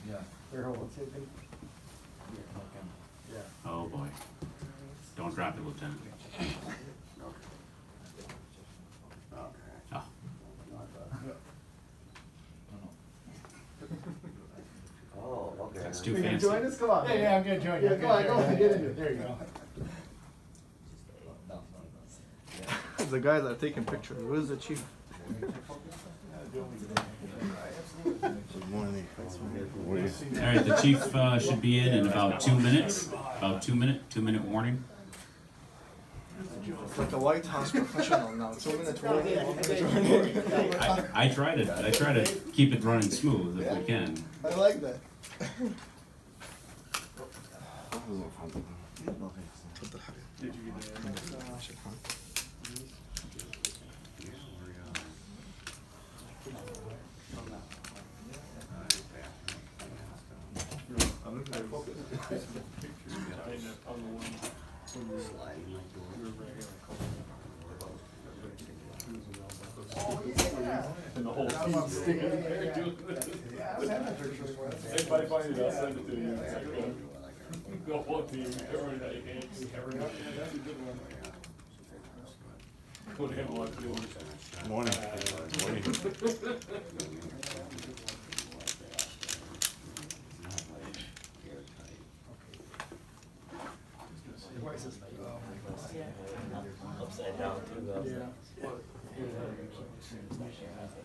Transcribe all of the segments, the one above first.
Yeah. They're all taken. Yeah. Oh boy. Don't drop it, Lieutenant. Oh. Oh, okay. That's too You gonna fancy. join us? Come on. Yeah, I'm gonna join you. Yeah, go on, get into it. There you go. The guys are taking pictures. Where's the chief? Good morning. All right, the chief should be in about 2 minutes. About 2 minute warning. It's like a White House professional now. 2 minutes warning. I try to keep it running smooth if we can. I like that. And the whole team sticking in there doing this. If I find it, I'll send it to you. It's like, the whole team, every night, that's a good one. Go to him a lot too. Morning. Morning. Upside down too, though. Yeah.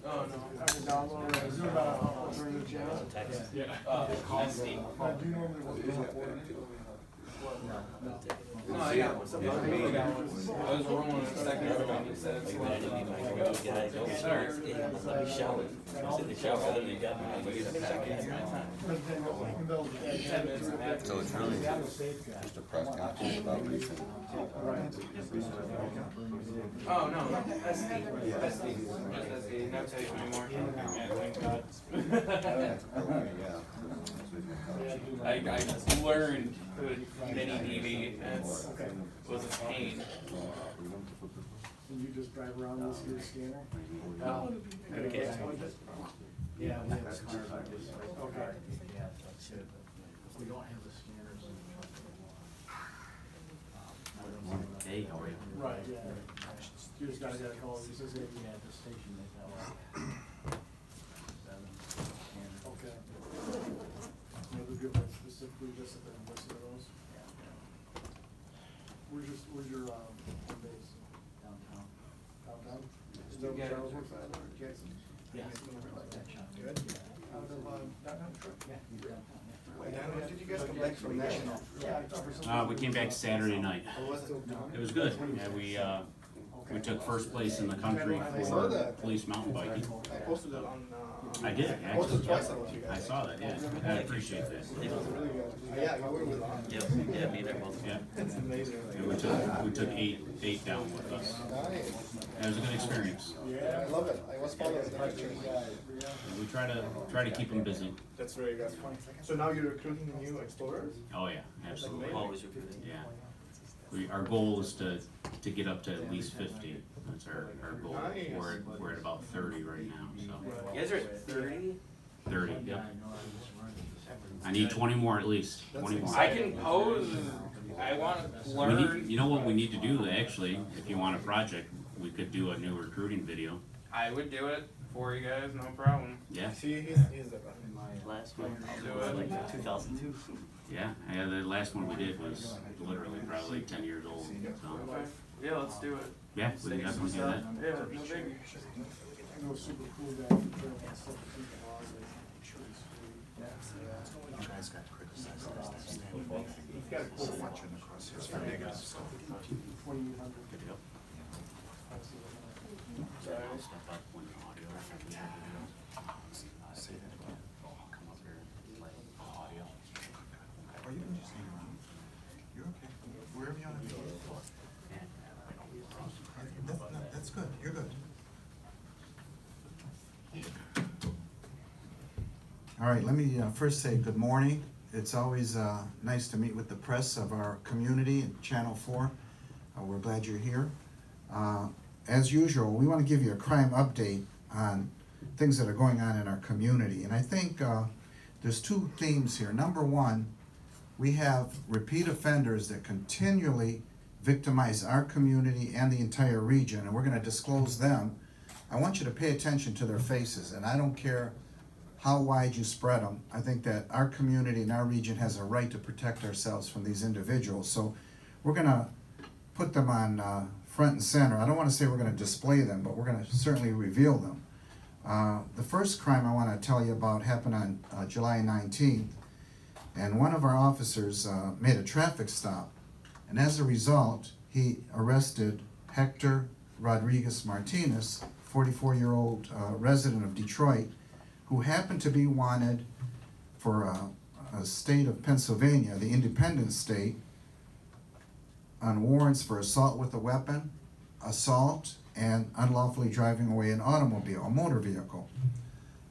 Oh, no. I have a download. Is there about alternative channel? Text. Yeah. That's Steve. Do you normally work with that? No, yeah. I was rolling a second ago and he said it's Like, I didn't even know what you guys don't start. Let me shower. I was in the shower, then they got me, I get a packet. 10 minutes and a half. So it's really Just a press conference about recent. Oh, no, that's Steve. That's Steve. That's Steve. Not tell you anymore. Yeah, thank God. I just learned the mini DV, and it was a pain. And you just drive around with your scanner? Okay. Yeah, we have a scanner. Okay. Yeah, that's it. We don't have the scanners in the truck anymore. Hey, how are you? Right, yeah. You just gotta get a call. This is it. Yeah, at the station they got like 7 scanners. Okay. Maybe give us specifically just a list of those. Where's your home base? Downtown. Downtown? You get it. Charles Worth, Jackson? Yeah. Good. Out of downtown? Yeah, he's downtown, yeah. When did you guys come back from national? Yeah, I thought for some We came back Saturday night. reason- It was good. Yeah, we took first place in the country for police mountain biking. I posted it on. I did, I posted actually. twice about you I guys. saw that, yeah. I appreciate that. Really good. Yeah, you were with on. Yep, yeah, me there both. Yeah. It's amazing. And we took eight down with us. Nice. It was a good experience. Yeah, I love it. I was following the pictures. And we try to keep them busy. That's very good. So now you're recruiting new explorers? Oh, yeah, absolutely. Always recruiting. Yeah. Our goal is to get up to at least 50. That's our goal. Nice. We're at about 30 right now, so. You guys are at 30? 30, Yeah, yep. I know, I just running. I need 20 more at least, 20 more. I can pose. I want to learn. You know what we need to do, actually, if you want a project, we could do a new recruiting video. I would do it for you guys, no problem. Yeah, See, he's the guy. Last one, Do it. like 2002. yeah, the last one we did was literally probably 10 years old, so. Okay. Yeah, let's do it. Yeah, we can definitely do that. Yeah, no biggie. I know a super cool guy from Trail and stuff, I think the laws, I'm sure he's free. You guys got criticized last time. He's got a cool Watching across his fingers. 2,800. Good to go. Sorry. I'll step up when the audio. Say that again. Come up here, like, audio. Or you can just hang around. You're okay. Wherever you want to be. That's good. You're good. All right, let me first say good morning. It's always nice to meet with the press of our community and Channel 4. We're glad you're here. As usual, we want to give you a crime update on things that are going on in our community. And I think there's two themes here. Number one, we have repeat offenders that continually victimize our community and the entire region, and we're gonna disclose them. I want you to pay attention to their faces, and I don't care how wide you spread them. I think that our community and our region has a right to protect ourselves from these individuals. So we're gonna put them on front and center. I don't wanna say we're gonna display them, but we're gonna certainly reveal them. The first crime I wanna tell you about happened on July 19th, and one of our officers made a traffic stop, and as a result, he arrested Hector Rodriguez Martinez, 44-year-old resident of Detroit, who happened to be wanted for a state of Pennsylvania, the independent state, on warrants for assault with a weapon, assault, and unlawfully driving away an automobile, a motor vehicle.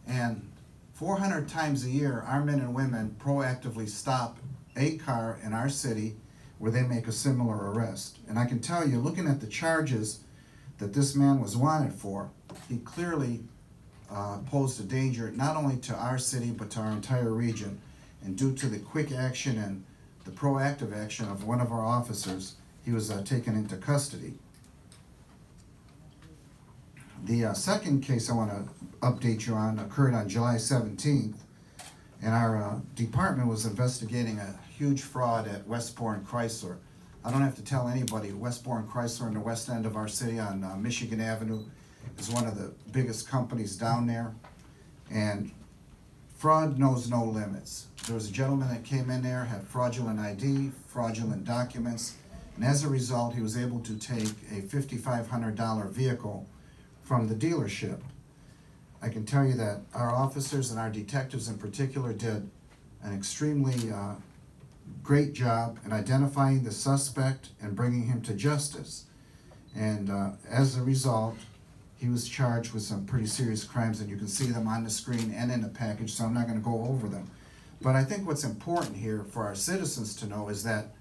And 400 times a year, our men and women proactively stop a car in our city where they make a similar arrest. And I can tell you, looking at the charges that this man was wanted for, he clearly posed a danger not only to our city but to our entire region. And due to the quick action and the proactive action of one of our officers, he was taken into custody. The second case I want to update you on occurred on July 17th, and our department was investigating a huge fraud at Westbourne Chrysler. I don't have to tell anybody, Westbourne Chrysler in the west end of our city on Michigan Avenue is one of the biggest companies down there, and fraud knows no limits. There was a gentleman that came in there, had fraudulent ID, fraudulent documents, and as a result, he was able to take a $5,500 vehicle from the dealership. I can tell you that our officers and our detectives in particular did an extremely great job in identifying the suspect and bringing him to justice. And as a result, he was charged with some pretty serious crimes, and you can see them on the screen and in the package, so I'm not going to go over them. But I think what's important here for our citizens to know is that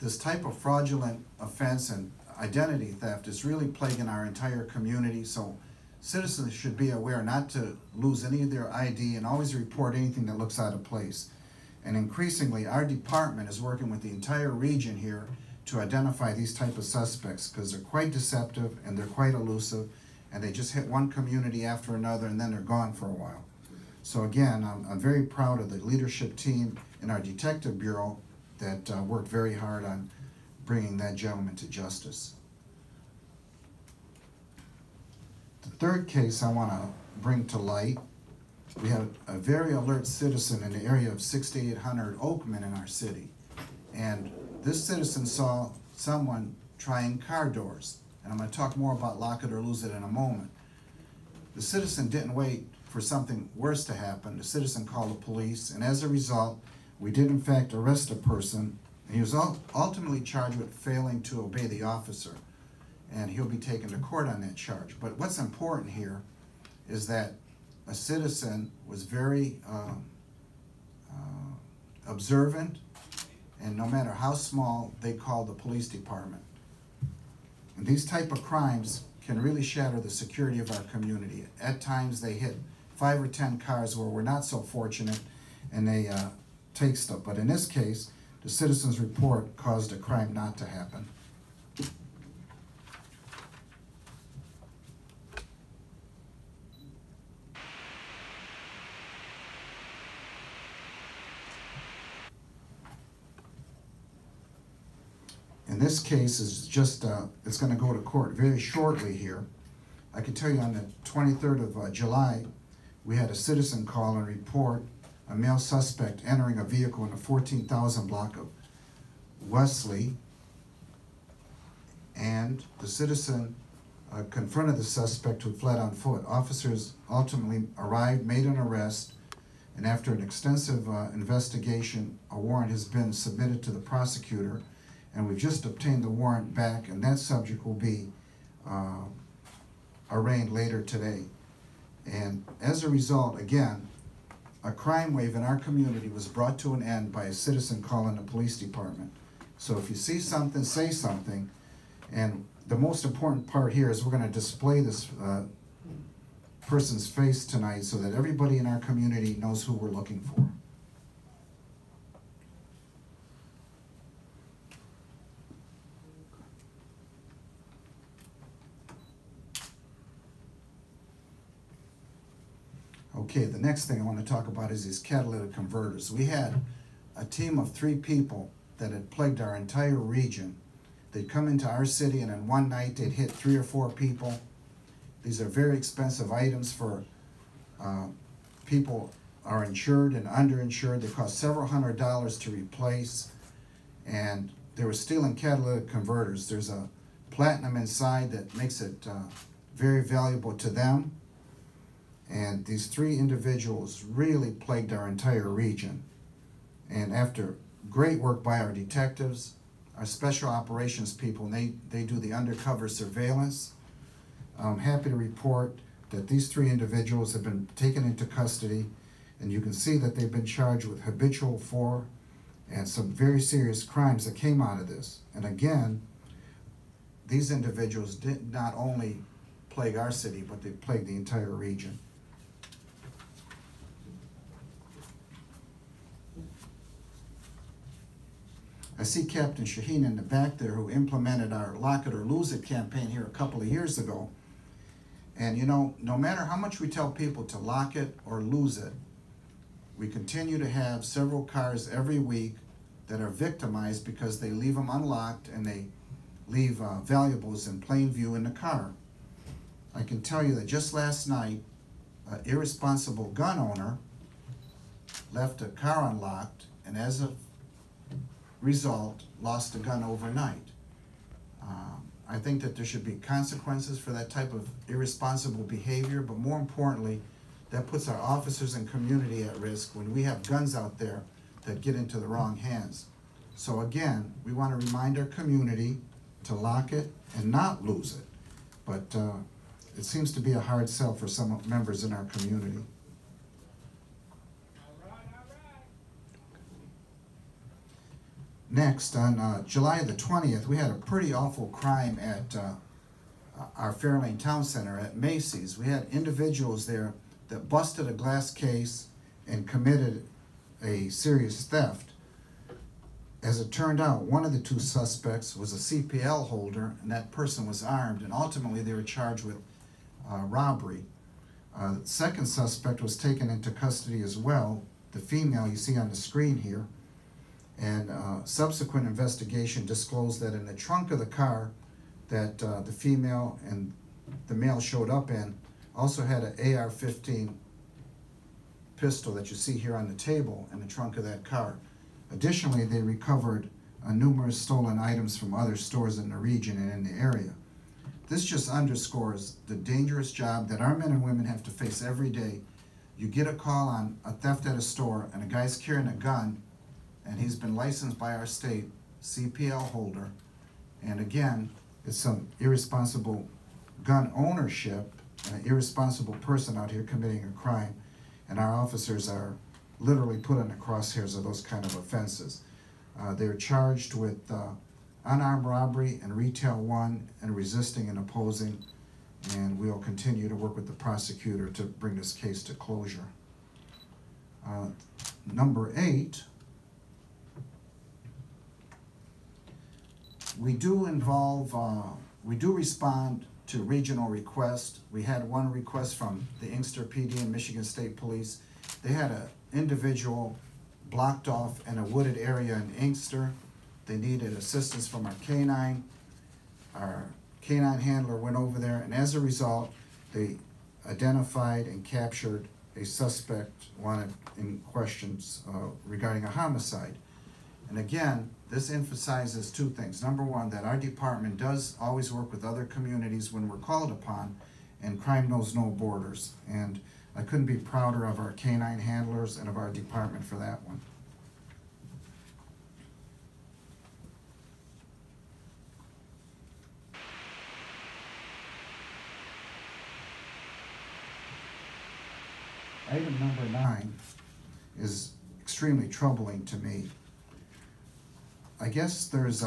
this type of fraudulent offense and identity theft is really plaguing our entire community, so citizens should be aware not to lose any of their ID and always report anything that looks out of place. And increasingly, our department is working with the entire region here to identify these type of suspects, because they're quite deceptive and they're quite elusive, and they just hit one community after another and then they're gone for a while. So again, I'm very proud of the leadership team in our detective bureau that worked very hard on bringing that gentleman to justice. The third case I want to bring to light, we have a very alert citizen in the area of 6800 Oakman in our city. And this citizen saw someone trying car doors. And I'm going to talk more about lock it or lose it in a moment. The citizen didn't wait for something worse to happen. The citizen called the police, and as a result, we did in fact arrest a person, and he was ultimately charged with failing to obey the officer, and he'll be taken to court on that charge. But what's important here is that a citizen was very observant, and no matter how small, they called the police department. And these type of crimes can really shatter the security of our community. At times they hit 5 or 10 cars where we're not so fortunate, and they take stuff. But in this case, the citizen's report caused a crime not to happen. In this case, is just it's going to go to court very shortly here. I can tell you on the 23rd of July, we had a citizen call and report a male suspect entering a vehicle in the 14,000 block of Wesley, and the citizen confronted the suspect who fled on foot. Officers ultimately arrived, made an arrest, and after an extensive investigation, a warrant has been submitted to the prosecutor, and we've just obtained the warrant back, and that subject will be arraigned later today. And as a result, again, a crime wave in our community was brought to an end by a citizen calling the police department. So if you see something, say something. And the most important part here is we're going to display this person's face tonight so that everybody in our community knows who we're looking for. Okay, the next thing I want to talk about is these catalytic converters. We had a team of 3 people that had plagued our entire region. They'd come into our city, and in one night they'd hit 3 or 4 people. These are very expensive items for people are insured and underinsured. They cost several $100s to replace, and they were stealing catalytic converters. There's a platinum inside that makes it very valuable to them. And these 3 individuals really plagued our entire region. And after great work by our detectives, our special operations people, and they do the undercover surveillance, I'm happy to report that these 3 individuals have been taken into custody, and you can see that they've been charged with habitual for and some very serious crimes that came out of this. And again, these individuals did not only plague our city, but they plagued the entire region. I see Captain Shaheen in the back there, who implemented our Lock It or Lose It campaign here a couple of years ago. And you know, no matter how much we tell people to lock it or lose it, we continue to have several cars every week that are victimized because they leave them unlocked and they leave valuables in plain view in the car. I can tell you that just last night, an irresponsible gun owner left a car unlocked, and as a result, lost a gun overnight. I think that there should be consequences for that type of irresponsible behavior, but more importantly, that puts our officers and community at risk when we have guns out there that get into the wrong hands. So again, we want to remind our community to lock it and not lose it. But it seems to be a hard sell for some members in our community. Next, on July the 20th, we had a pretty awful crime at our Fairlane Town Center at Macy's. We had individuals there that busted a glass case and committed a serious theft. As it turned out, one of the 2 suspects was a CPL holder, and that person was armed, and ultimately they were charged with robbery. The second suspect was taken into custody as well, the female you see on the screen here. And subsequent investigation disclosed that in the trunk of the car that the female and the male showed up in also had an AR-15 pistol that you see here on the table in the trunk of that car. Additionally, they recovered numerous stolen items from other stores in the region and in the area. This just underscores the dangerous job that our men and women have to face every day. You get a call on a theft at a store, and a guy's carrying a gun, and he's been licensed by our state, CPL holder, and again, it's some irresponsible gun ownership, an irresponsible person out here committing a crime, and our officers are literally put in the crosshairs of those kind of offenses. They're charged with unarmed robbery and retail 1 and resisting and opposing, and we'll continue to work with the prosecutor to bring this case to closure. Number 8, we do respond to regional requests. We had one request from the Inkster PD and Michigan State Police. They had an individual blocked off in a wooded area in Inkster. They needed assistance from our canine. Our canine handler went over there, and as a result, they identified and captured a suspect wanted in questions regarding a homicide. And again, this emphasizes 2 things. Number 1, that our department does always work with other communities when we're called upon, and crime knows no borders. And I couldn't be prouder of our canine handlers and of our department for that one. Item number 9 is extremely troubling to me. I guess there's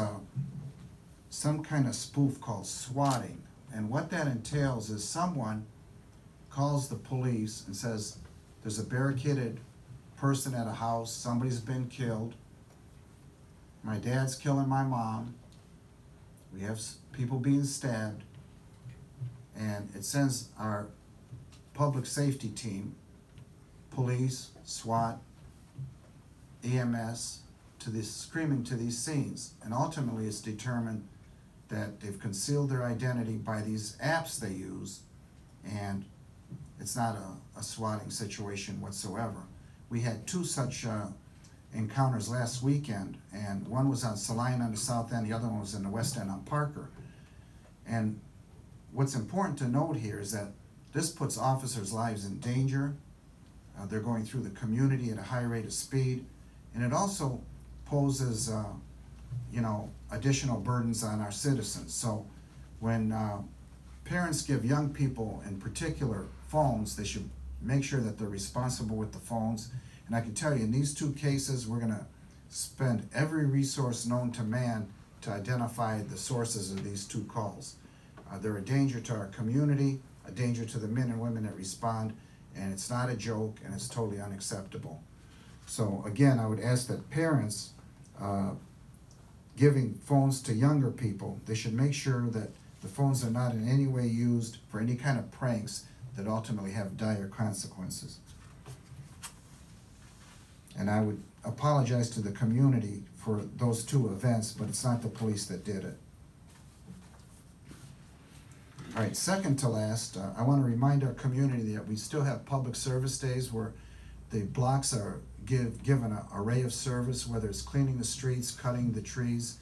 some kind of spoof called swatting, and what that entails is someone calls the police and says there's a barricaded person at a house, somebody's been killed, my dad's killing my mom, we have people being stabbed, and it sends our public safety team police, SWAT, EMS, to this screaming to these scenes. And ultimately it's determined that they've concealed their identity by these apps they use, and it's not a swatting situation whatsoever. We had two such encounters last weekend, and one was on Saline on the south end, the other one was in the west end on Parker. And what's important to note here is that this puts officers' lives in danger. They're going through the community at a high rate of speed, and it also poses additional burdens on our citizens. So when parents give young people in particular phones, they should make sure that they're responsible with the phones. And I can tell you, in these two cases, we're gonna spend every resource known to man to identify the sources of these two calls. They're a danger to our community, a danger to the men and women that respond, and it's not a joke, and it's totally unacceptable. So again, I would ask that parents giving phones to younger people, they should make sure that the phones are not in any way used for any kind of pranks that ultimately have dire consequences. And I would apologize to the community for those two events, but it's not the police that did it. All right, second to last, I want to remind our community that we still have public service days where the blocks are given an array of service, whether it's cleaning the streets, cutting the trees,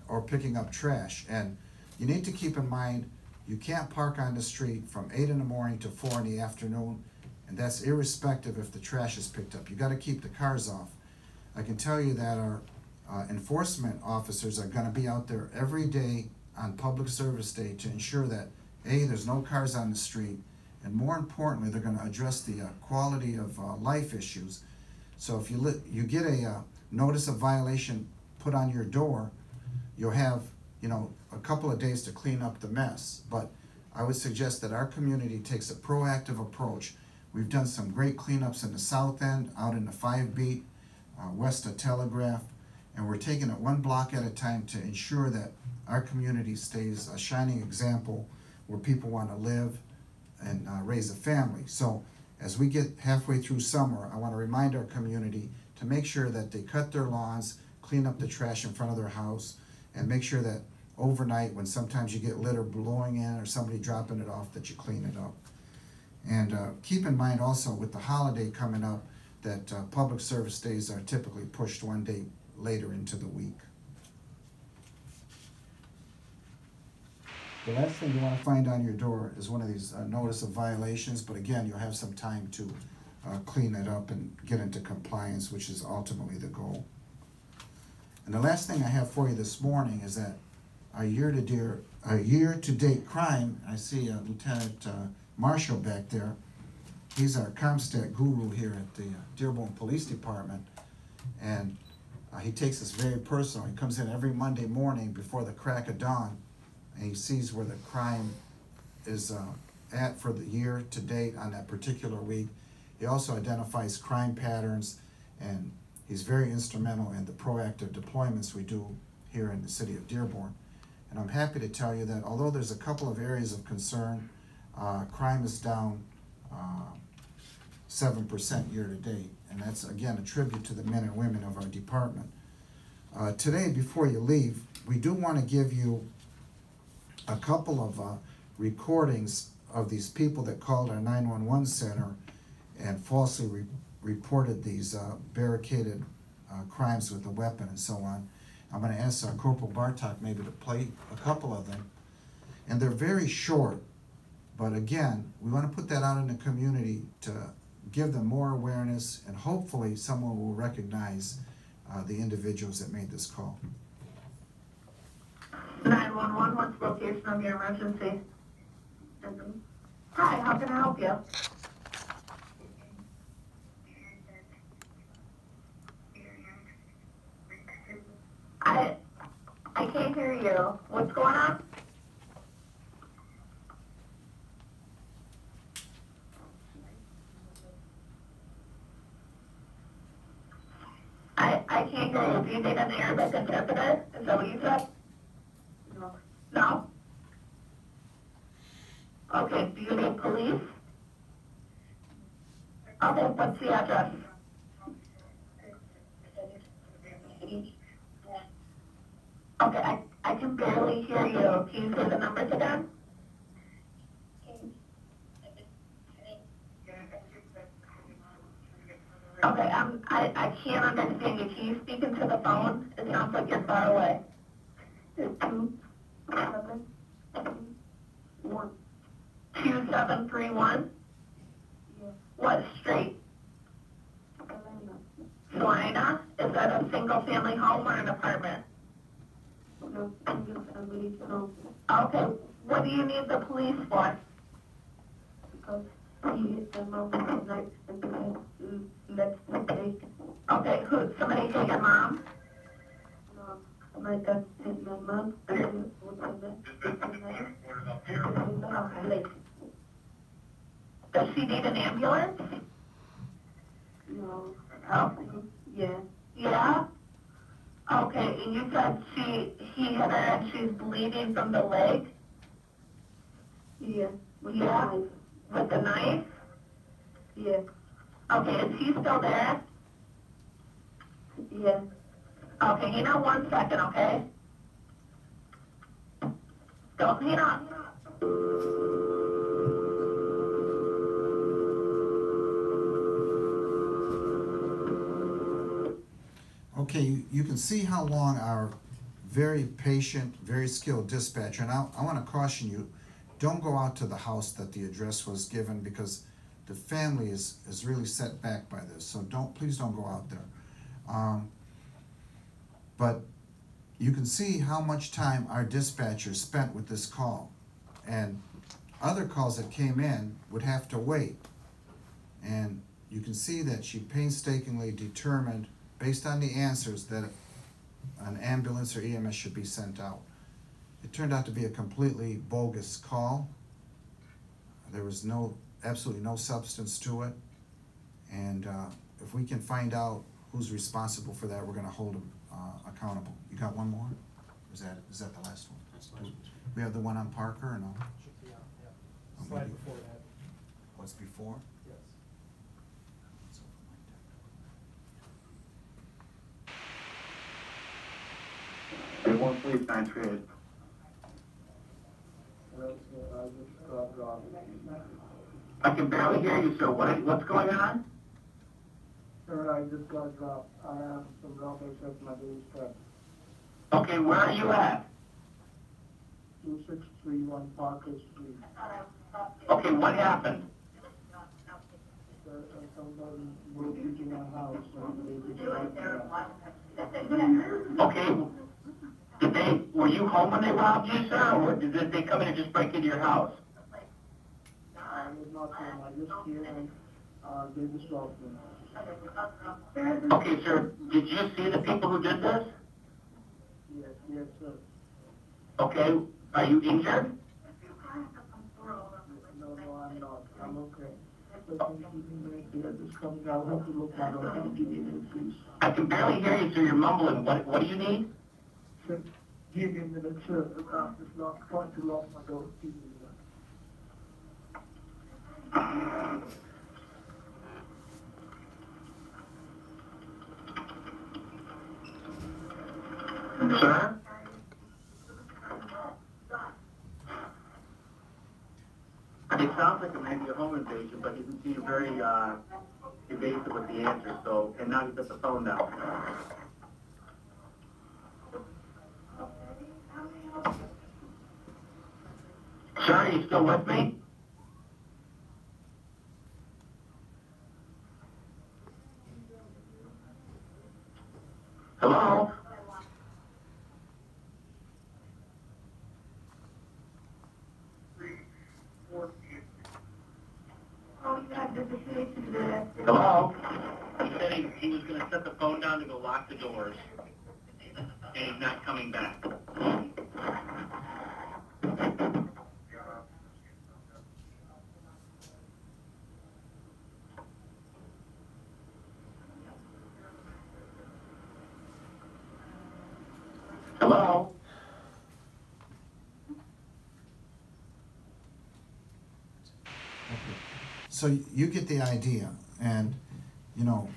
or picking up trash. And you need to keep in mind, you can't park on the street from 8 in the morning to 4 in the afternoon, and that's irrespective if the trash is picked up. You got to keep the cars off. I can tell you that our enforcement officers are going to be out there every day on public service day to ensure that A, there's no cars on the street, and more importantly, they're going to address the quality of life issues. So if you get a notice of violation put on your door, you'll have a couple of days to clean up the mess. But I would suggest that our community takes a proactive approach. We've done some great cleanups in the south end, out in the 5 Beat, west of Telegraph, and we're taking it one block at a time to ensure that our community stays a shining example where people want to live and raise a family. So as we get halfway through summer, I want to remind our community to make sure that they cut their lawns, clean up the trash in front of their house, and make sure that overnight, when sometimes you get litter blowing in or somebody dropping it off, that you clean it up. And keep in mind also with the holiday coming up that public service days are typically pushed one day later into the week. The last thing you want to find on your door is one of these notice of violations, but again, you'll have some time to clean it up and get into compliance, which is ultimately the goal. And the last thing I have for you this morning is that our year-to-date crime, I see Lieutenant Marshall back there. He's our CompStat guru here at the Dearborn Police Department, and he takes this very personal. He comes in every Monday morning before the crack of dawn, and he sees where the crime is at for the year to date on that particular week. He also identifies crime patterns, and he's very instrumental in the proactive deployments we do here in the city of Dearborn. And I'm happy to tell you that although there's a couple of areas of concern, crime is down 7% year to date, and that's again a tribute to the men and women of our department. Today, before you leave, we do want to give you a couple of recordings of these people that called our 911 center and falsely reported these barricaded crimes with a weapon and so on. I'm going to ask Corporal Bartok maybe to play a couple of them. And they're very short, but again, we want to put that out in the community to give them more awareness, and hopefully someone will recognize the individuals that made this call. 911, what's the location of your emergency? Hi, how can I help you? I can't hear you. What's going on? I can't hear you. Do you need an Arabic interpreter? Is that what you said? No. No? Okay, do you need police? Okay, what's the address? Okay, I can barely hear you. Can you say the numbers again? Okay, I can't understand you. Can you speak into the phone? It sounds like you're far away. 2731? What street? Salina? Is that a single family home or an apartment? No, single family home. Okay, what do you need the police for? Because he hit the mom tonight and let's take. Okay, who, somebody hit your mom? No, my dad hit my mom and what's the name? Okay. Does she need an ambulance? No. Oh, yeah. Yeah? Okay, and you said he hit her and she's bleeding from the leg? Yeah. Yeah? With the knife? Yeah. Okay, is he still there? Yeah. Okay, hang on 1 second, okay? Don't hang on. Okay, you can see how long our very patient, very skilled dispatcher, and I want to caution you, don't go out to the house that the address was given because the family is really set back by this, so please don't go out there. But you can see how much time our dispatcher spent with this call, and other calls that came in would have to wait. And you can see that she painstakingly determined, based on the answers, that an ambulance or EMS should be sent out. It turned out to be a completely bogus call. There was absolutely no substance to it. And if we can find out who's responsible for that, we're gonna hold them accountable. You got one more? Is that the last one? That's the last one. We have the one on Parker or no? Should be on, yeah. Oh, Slide maybe. before that, What's before? yes. It's over my deck. They won't please concentrate. I can barely hear you, sir. What's going on? Sir, I just got dropped. I have some robbers at my doorstep. Okay, where are you at? 2631 Parker Street. Okay, what happened? Sir, somebody broke into my house and they just Okay, were you home when they robbed you, sir, or did they come in and just break into your house? I was not home. I just came and they just robbed me. Okay, sir, did you see the people who did this? Yes, sir. Okay, are you injured? No, I'm not. I'm okay. But I'm keeping right there. Just coming out. I have to look my door. Can you give me a minute, please? I can barely hear you, sir. You're mumbling. What do you need? Sir, give me a minute, sir. Just trying to lock my door. Give me a minute. Sir? It sounds like it may be a home invasion, but he seemed very evasive with the answer, so, and now he put the phone down. Sir, are you still with me? Hello? Hello? He said he was going to set the phone down to go lock the doors, and he's not coming back. Hello? So you get the idea. And, you know,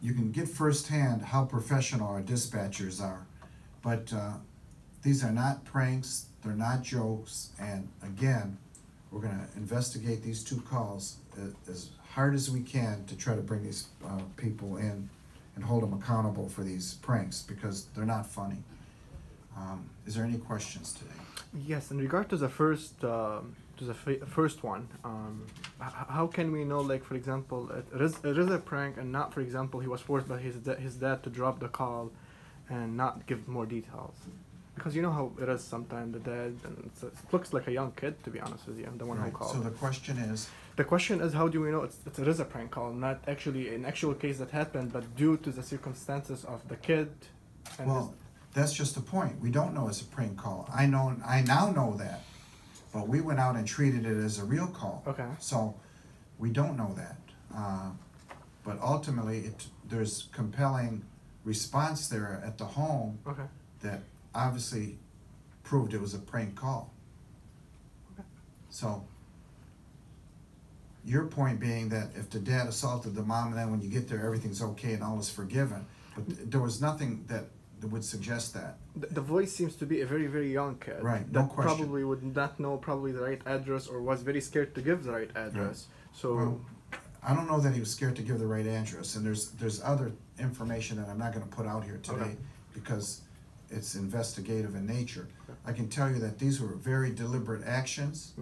you can get firsthand how professional our dispatchers are. But these are not pranks, they're not jokes, and again, we're gonna investigate these two calls as hard as we can to try to bring these people in and hold them accountable for these pranks, because they're not funny. Is there any questions today? Yes, in regard to the first, first one, how can we know, like, for example, it is a prank and not, for example, he was forced by his dad to drop the call and not give more details? Because you know how it is sometimes, the dad, and it looks like a young kid, to be honest with you, the one who Right, called. so the question is, The question is, how do we know it is a prank call, not actually an actual case that happened, but due to the circumstances of the kid? And well, that's just the point. We don't know it's a prank call. I now know that, but we went out and treated it as a real call. Okay. So we don't know that. But ultimately, there's compelling response there at the home Okay. that obviously proved it was a prank call. Okay. So your point being that if the dad assaulted the mom and then when you get there everything's okay and all is forgiven, but there was nothing that would suggest that. The voice seems to be a very, very young kid. Right, no that question. probably would not know probably the right address or was very scared to give the right address. So, Well, I don't know that he was scared to give the right address, and there's other information that I'm not gonna put out here today Okay. because it's investigative in nature. I can tell you that these were very deliberate actions,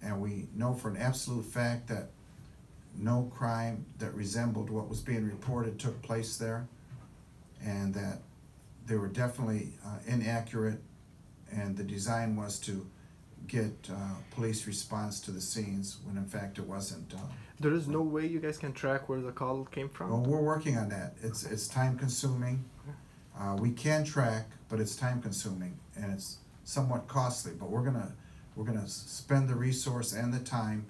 and we know for an absolute fact that no crime that resembled what was being reported took place there, and that they were definitely inaccurate, and the design was to get police response to the scenes when in fact it wasn't. there is no way you guys can track where the call came from? Well, we're working on that. It's time consuming. We can track, but it's time consuming and it's somewhat costly, but we're gonna spend the resource and the time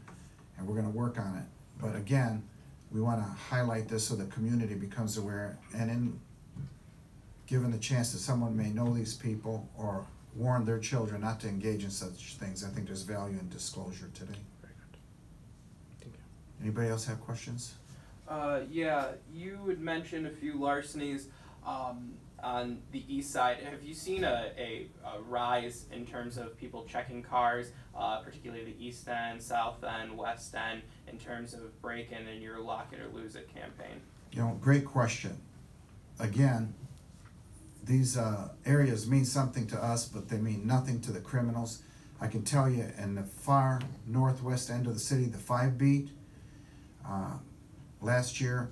and we're gonna work on it. But again, we wanna highlight this so the community becomes aware, and in given the chance that someone may know these people or warn their children not to engage in such things, I think there's value in disclosure today. Very good. Thank you. Anybody else have questions? Yeah, you had mentioned a few larcenies on the east side. Have you seen a rise in terms of people checking cars, particularly the east end, south end, west end, in terms of break-in and your lock it or lose it campaign? You know, great question. Again, these areas mean something to us, but they mean nothing to the criminals. I can tell you in the far northwest end of the city, the 5 beat, last year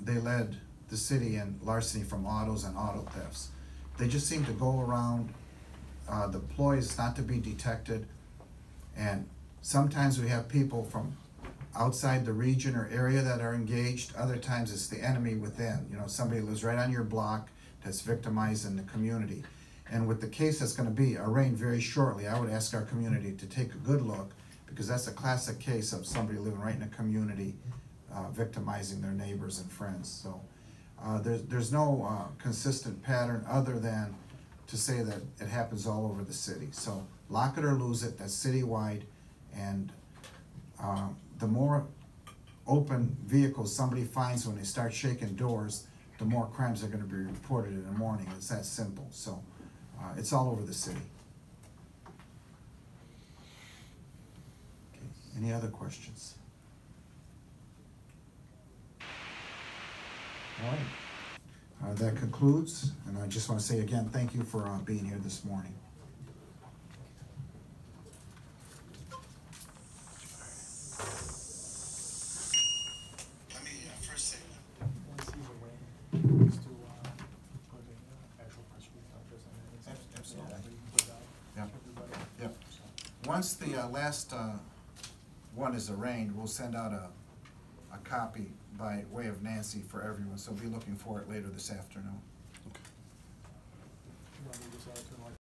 they led the city in larceny from autos and auto thefts. They just seem to go around, the ploy is not to be detected, and sometimes we have people from outside the region or area that are engaged. Other times it's the enemy within. You know, somebody lives right on your block that's victimizing the community. And with the case that's gonna be arraigned very shortly, I would ask our community to take a good look, because that's a classic case of somebody living right in a community, victimizing their neighbors and friends. So there's no consistent pattern other than to say that it happens all over the city. So lock it or lose it, that's citywide, and the more open vehicles somebody finds when they start shaking doors, the more crimes are gonna be reported in the morning. It's that simple. So it's all over the city. Okay. Any other questions? All right. That concludes, and I just want to say again, thank you for being here this morning. Let me first say Once he's away, he needs to put an actual press release out there, so Absolutely. that you can put it out Yep. to everybody. Yep. So, Once the last one is arraigned, we'll send out a copy by way of Nancy for everyone, so be looking for it later this afternoon.